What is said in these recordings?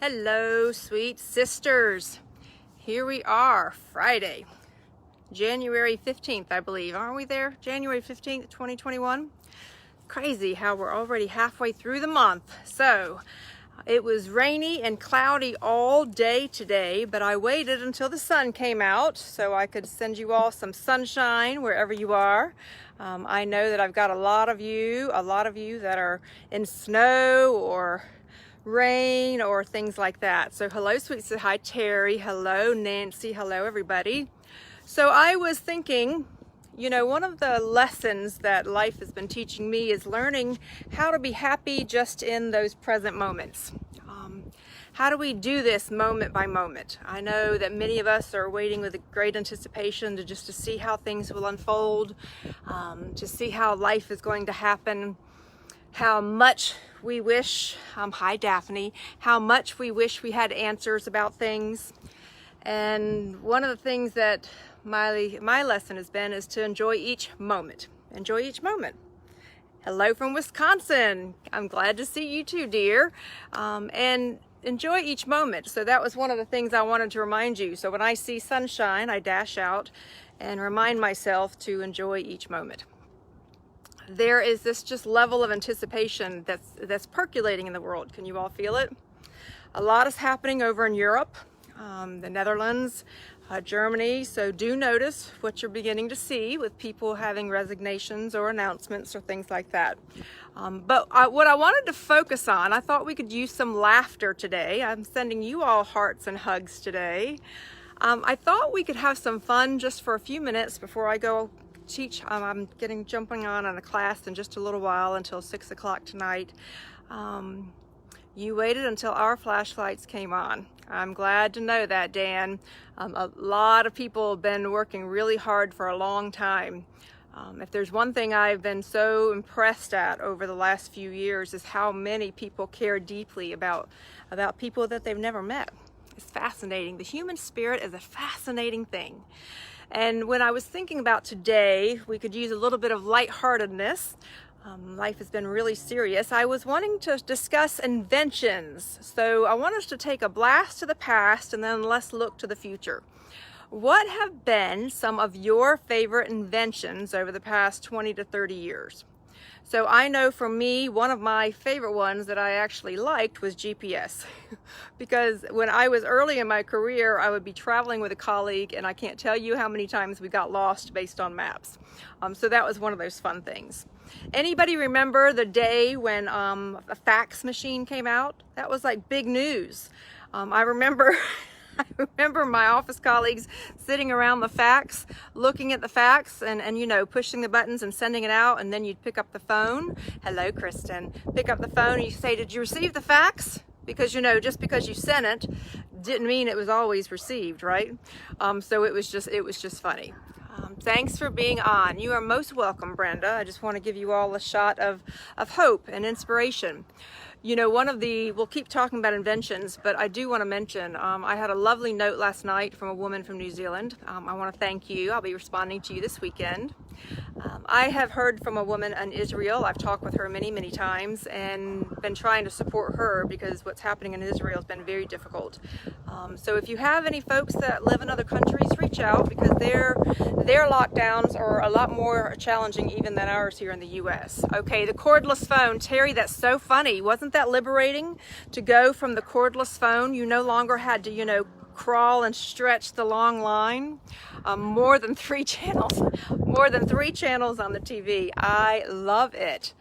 Hello, sweet sisters. Here we are, Friday, January 15th, I believe. Aren't we there? January 15th, 2021. Crazy how we're already halfway through the month. So, it was rainy and cloudy all day today, but I waited until the sun came out so I could send you all some sunshine wherever you are. I know that I've got a lot of you that are in snow or rain or things like that. So hello, sweet. Hi, Terry. Hello, Nancy. Hello, everybody. So I was thinking, one of the lessons that life has been teaching me is learning how to be happy just in those present moments. How do we do this moment by moment? I know that many of us are waiting with a great anticipation to see how things will unfold, to see how life is going to happen, how much we wish, hi Daphne, how much we wish we had answers about things. And one of the things that my lesson has been is to enjoy each moment. Enjoy each moment. Hello from Wisconsin. I'm glad to see you too, dear. And enjoy each moment. So that was one of the things I wanted to remind you. So when I see sunshine, I dash out and remind myself to enjoy each moment. There is this just level of anticipation that's percolating in the world. Can you all feel it? A lot is happening over in Europe, the Netherlands, Germany. So do notice what you're beginning to see with people having resignations or announcements or things like that. But what I wanted to focus on, I thought we could use some laughter today. I'm sending you all hearts and hugs today. I thought we could have some fun just for a few minutes before I go teach. I'm jumping on a class in just a little while until 6 o'clock tonight. You waited until our flashlights came on. I'm glad to know that, Dan. A lot of people have been working really hard for a long time. If there's one thing I've been so impressed at over the last few years is how many people care deeply about people that they've never met. It's fascinating. The human spirit is a fascinating thing. And when I was thinking about today, we could use a little bit of lightheartedness. Life has been really serious. I was wanting to discuss inventions. So I want us to take a blast to the past and then let's look to the future. What have been some of your favorite inventions over the past 20 to 30 years? So I know for me, one of my favorite ones that I actually liked was GPS. Because when I was early in my career, I would be traveling with a colleague and I can't tell you how many times we got lost based on maps. So that was one of those fun things. Anybody remember the day when a fax machine came out? That was like big news. I remember my office colleagues sitting around the fax, looking at the fax and pushing the buttons and sending it out, and then you'd pick up the phone. Hello, Kristen. Pick up the phone and you say, "Did you receive the fax?" Because just because you sent it didn't mean it was always received, right? So it was just funny. Thanks for being on. You are most welcome, Brenda. I just want to give you all a shot of hope and inspiration. We'll keep talking about inventions, but I do want to mention, I had a lovely note last night from a woman from New Zealand. I want to thank you. I'll be responding to you this weekend. I have heard from a woman in Israel. I've talked with her many, many times and been trying to support her because what's happening in Israel has been very difficult. So if you have any folks that live in other countries, reach out because their lockdowns are a lot more challenging even than ours here in the U.S. Okay, the cordless phone. Terry, that's so funny. Wasn't that liberating to go from the cordless phone? You no longer had to, crawl and stretch the long line. More than three channels on the TV. I love it.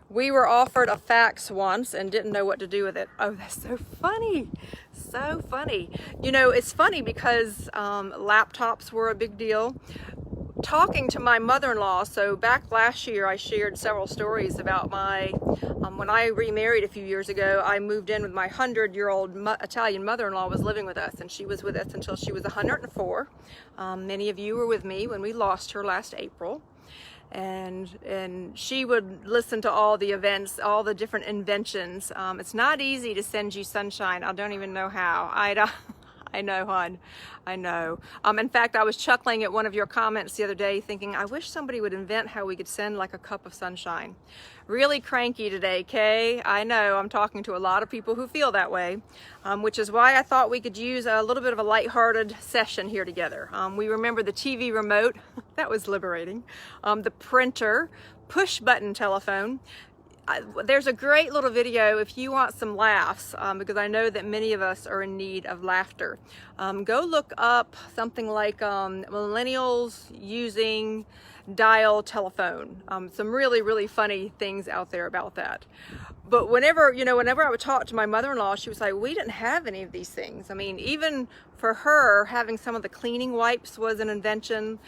We were offered a fax once and didn't know what to do with it. Oh, that's so funny. So funny. It's funny because laptops were a big deal. Talking to my mother-in-law, so back last year I shared several stories about when I remarried a few years ago, I moved in with my 100-year-old Italian mother-in-law was living with us, and she was with us until she was 104. Many of you were with me when we lost her last April. And she would listen to all the events, all the different inventions. It's not easy to send you sunshine. I don't even know how. I know, hon. I know. In fact, I was chuckling at one of your comments the other day thinking, I wish somebody would invent how we could send like a cup of sunshine. Really cranky today, Kay. I know, I'm talking to a lot of people who feel that way, which is why I thought we could use a little bit of a lighthearted session here together. We remember the TV remote. That was liberating. The printer, push button telephone. There's a great little video if you want some laughs, because I know that many of us are in need of laughter. Go look up something like millennials using dial telephone. Some really funny things out there about that. But whenever I would talk to my mother-in-law, she was like, we didn't have any of these things. I mean, even for her, having some of the cleaning wipes was an invention.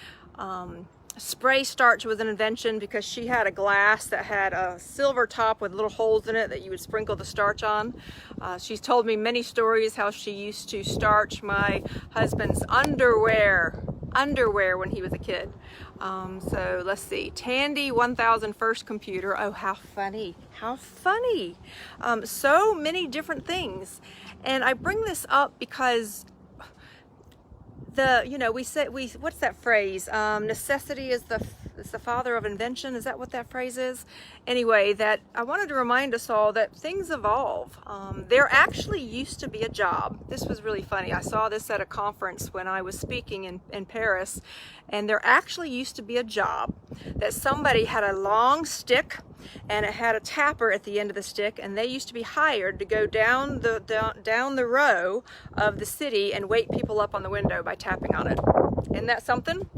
Spray starch was an invention because she had a glass that had a silver top with little holes in it that you would sprinkle the starch on. She's told me many stories how she used to starch my husband's underwear when he was a kid. So let's see, Tandy 1000 first computer. Oh, how funny, how funny. So many different things. And I bring this up because what's that phrase? Necessity is the father of invention. Is that what that phrase is? Anyway, that I wanted to remind us all that things evolve. There actually used to be a job. This was really funny. I saw this at a conference when I was speaking in Paris, and there actually used to be a job that somebody had a long stick and it had a tapper at the end of the stick, and they used to be hired to go down the row of the city and wake people up on the window by tapping on it. Isn't that something?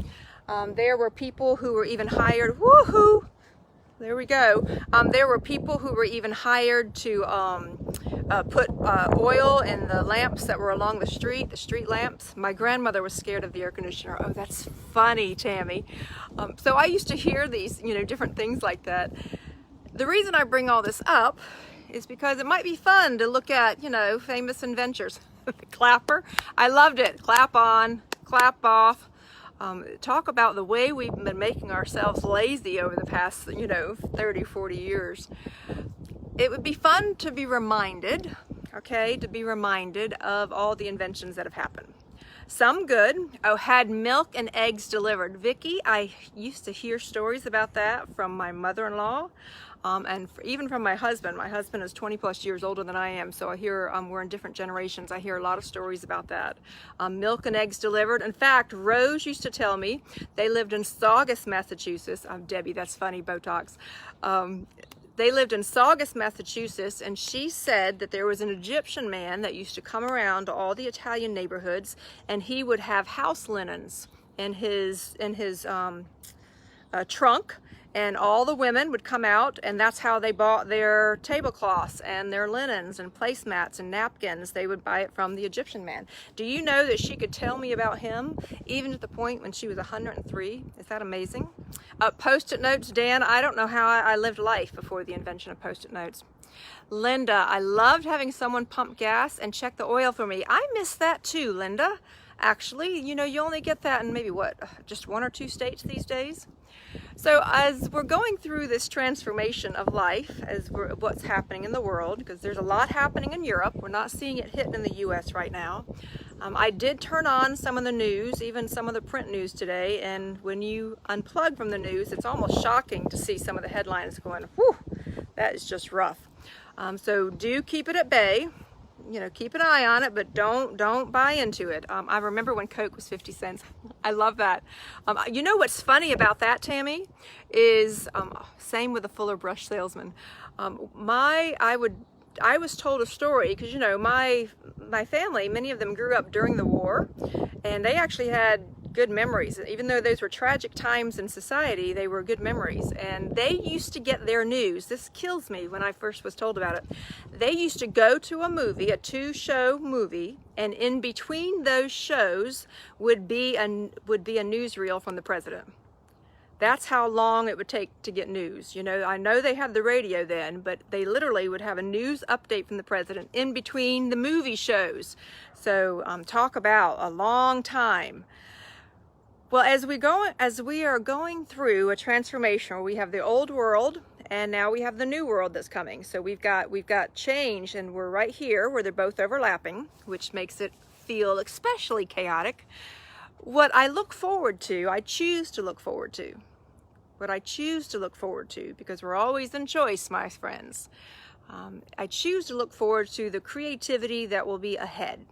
There were people who were even hired, woohoo! There we go. There were people who were even hired to put oil in the lamps that were along the street lamps. My grandmother was scared of the air conditioner. Oh, that's funny, Tammy. So I used to hear these, different things like that. The reason I bring all this up is because it might be fun to look at, famous inventors. The clapper, I loved it. Clap on, clap off. Talk about the way we've been making ourselves lazy over the past, 30, 40 years. It would be fun to be reminded, of all the inventions that have happened. Some good. Oh, had milk and eggs delivered. Vicky, I used to hear stories about that from my mother-in-law. And even from my husband. My husband is 20 plus years older than I am, so I hear we're in different generations. I hear a lot of stories about that. Milk and eggs delivered. In fact, Rose used to tell me they lived in Saugus, Massachusetts. Debbie, that's funny, Botox. They lived in Saugus, Massachusetts, and she said that there was an Egyptian man that used to come around to all the Italian neighborhoods, and he would have house linens in his trunk. And all the women would come out, and that's how they bought their tablecloths and their linens and placemats and napkins. They would buy it from the Egyptian man. Do you know that she could tell me about him even to the point when she was 103? Is that amazing? Post-it notes, Dan. I don't know how I lived life before the invention of post-it notes. Linda, I loved having someone pump gas and check the oil for me. I miss that too, Linda. Actually, you only get that in maybe just 1 or 2 states these days. So as we're going through this transformation of life, what's happening in the world, because there's a lot happening in Europe, we're not seeing it hitting in the U.S. right now. I did turn on some of the news, even some of the print news today, and when you unplug from the news, it's almost shocking to see some of the headlines going, whew, that is just rough. So do keep it at bay. Keep an eye on it, but don't buy into it. I remember when Coke was 50 cents. I love that. What's funny about that, Tammy, is same with the Fuller brush salesman. I was told a story because my family, many of them grew up during the war, and they actually had good memories. Even though those were tragic times in society, they were good memories. And they used to get their news. This kills me when I first was told about it. They used to go to a movie, a 2-show movie, and in between those shows would be a newsreel from the president. That's how long it would take to get news. I know they had the radio then, but they literally would have a news update from the president in between the movie shows. So talk about a long time. Well, as we are going through a transformation where we have the old world and now we have the new world that's coming. So we've got change, and we're right here where they're both overlapping, which makes it feel especially chaotic, what I look forward to, I choose to look forward to. What I choose to look forward to, because we're always in choice, my friends. I choose to look forward to the creativity that will be ahead.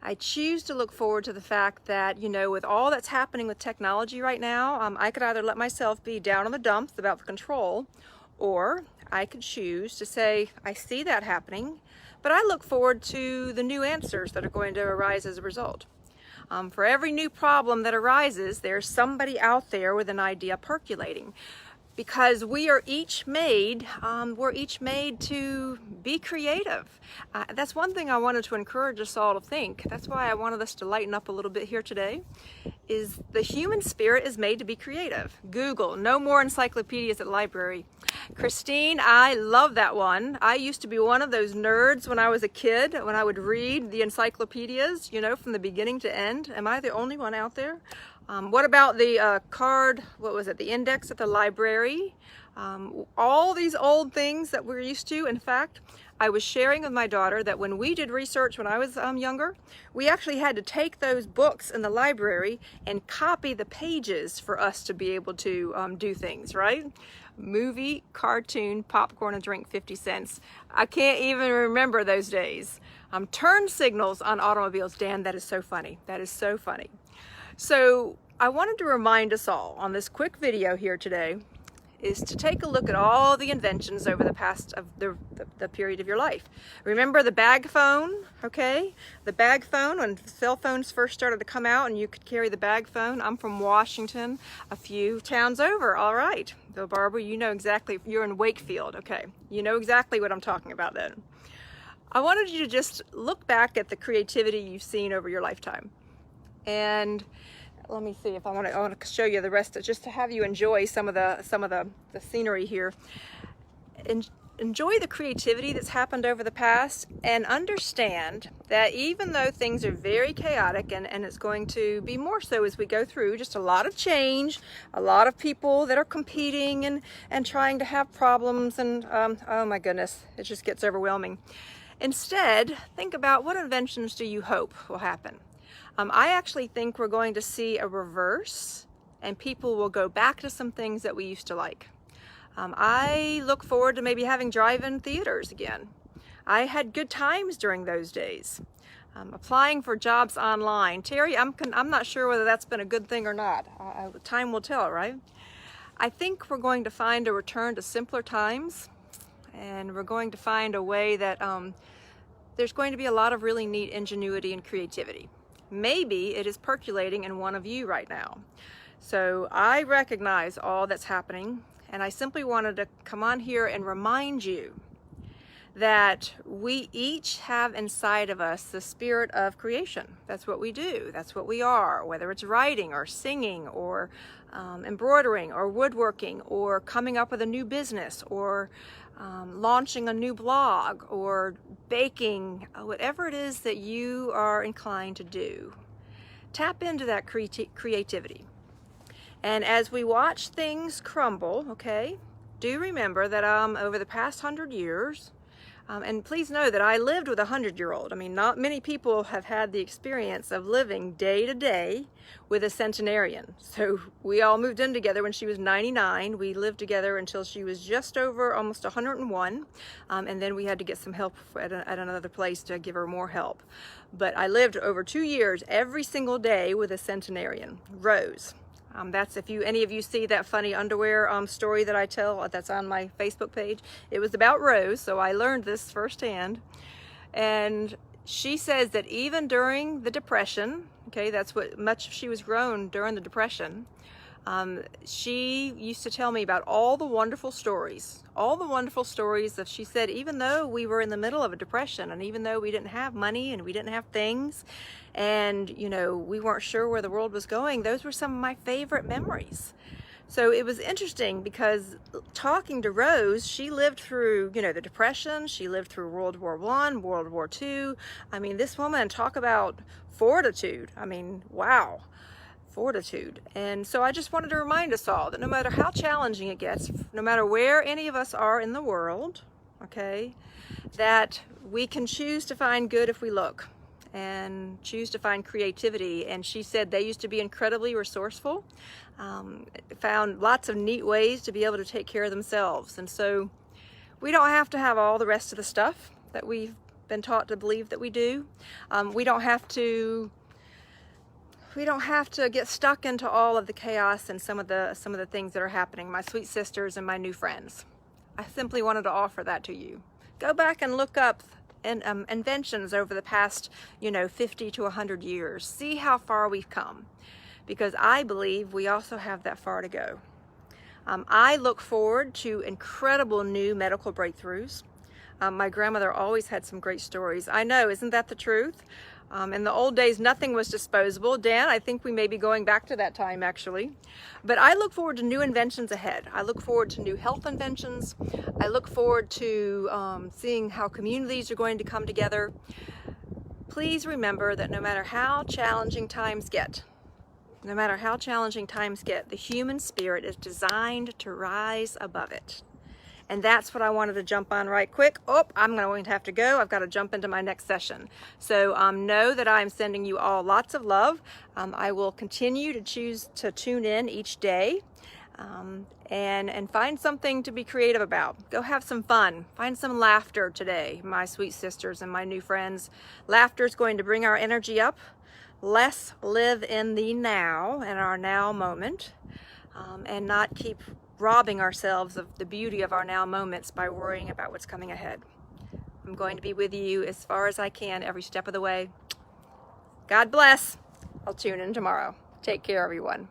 I choose to look forward to the fact that, you know, with all that's happening with technology right now, I could either let myself be down in the dumps about the control, or I could choose to say, I see that happening, but I look forward to the new answers that are going to arise as a result. For every new problem that arises, there's somebody out there with an idea percolating. Because we are each made, to be creative. That's one thing I wanted to encourage us all to think. That's why I wanted us to lighten up a little bit here today, is the human spirit is made to be creative. Google, no more encyclopedias at the library. Christine, I love that one. I used to be one of those nerds when I was a kid, when I would read the encyclopedias, you know, from the beginning to end. Am I the only one out there? What about the the index at the library? All these old things that we're used to. In fact, I was sharing with my daughter that when we did research when I was younger, we actually had to take those books in the library and copy the pages for us to be able to do things, right? Movie, cartoon, popcorn, and drink 50 cents. I can't even remember those days. Turn signals on automobiles. Dan, that is so funny. That is so funny. So I wanted to remind us all on this quick video here today is to take a look at all the inventions over the past of the period of your life. Remember the bag phone, okay? The bag phone, when cell phones first started to come out and you could carry the bag phone. I'm from Washington, a few towns over, all right. So Barbara, you know exactly, you're in Wakefield, okay. You know exactly what I'm talking about then. I wanted you to just look back at the creativity you've seen over your lifetime. And let me see if I want to show you the rest, just to have you enjoy some of the scenery here. Enjoy the creativity that's happened over the past, and understand that even though things are very chaotic, and it's going to be more so as we go through, just a lot of change, a lot of people that are competing and trying to have problems, and oh my goodness, it just gets overwhelming. Instead, think about what inventions do you hope will happen. I actually think we're going to see a reverse, and people will go back to some things that we used to like. I look forward to maybe having drive-in theaters again. I had good times during those days. Applying for jobs online. Terry, I'm not sure whether that's been a good thing or not. Time will tell, right? I think we're going to find a return to simpler times, and we're going to find a way that there's going to be a lot of really neat ingenuity and creativity. Maybe it is percolating in one of you right now. So I recognize all that's happening, and I simply wanted to come on here and remind you that we each have inside of us the spirit of creation. That's what we do. That's what we are, whether it's writing or singing or embroidering or woodworking or coming up with a new business or launching a new blog or baking, whatever it is that you are inclined to do. Tap into that creativity. And as we watch things crumble, okay, do remember that over the past 100 years, and please know that I lived with a 100-year-old. I mean, not many people have had the experience of living day to day with a centenarian. So we all moved in together when she was 99. We lived together until she was just over almost 101. And then we had to get some help at another place to give her more help. But I lived over 2 years every single day with a centenarian, Rose. That's if any of you see that funny underwear story that I tell, that's on my Facebook page. It was about Rose, so I learned this firsthand. And she says that even during the Depression, okay, that's what much she was grown during the Depression. She used to tell me about all the wonderful stories that she said, even though we were in the middle of a depression, and even though we didn't have money and we didn't have things, and you know, we weren't sure where the world was going, those were some of my favorite memories. So it was interesting because talking to Rose, she lived through, you know, the Depression, she lived through World War I, World War II. I mean, this woman, talk about fortitude. I mean, wow. Fortitude. And so I just wanted to remind us all that no matter how challenging it gets, no matter where any of us are in the world, okay, that we can choose to find good if we look. and choose to find creativity. And she said they used to be incredibly resourceful, found lots of neat ways to be able to take care of themselves. And so we don't have to have all the rest of the stuff that we've been taught to believe that we do. We don't have to get stuck into all of the chaos and some of the things that are happening. My sweet sisters and my new friends, I simply wanted to offer that to you. Go back and look up inventions over the past 50 to 100 years. See how far we've come, because I believe we also have that far to go. I look forward to incredible new medical breakthroughs. My grandmother always had some great stories. I know, isn't that the truth? In the old days, nothing was disposable. Dan, I think we may be going back to that time, actually. But I look forward to new inventions ahead. I look forward to new health inventions. I look forward to seeing how communities are going to come together. Please remember that no matter how challenging times get, the human spirit is designed to rise above it. And that's what I wanted to jump on right quick. Oh, I'm going to have to go. I've got to jump into my next session. So know that I'm sending you all lots of love. I will continue to choose to tune in each day and find something to be creative about. Go have some fun. Find some laughter today, my sweet sisters and my new friends. Laughter is going to bring our energy up. Let's live in the now, in our now moment, and not keep robbing ourselves of the beauty of our now moments by worrying about what's coming ahead. I'm going to be with you as far as I can every step of the way. God bless. I'll tune in tomorrow. Take care, everyone.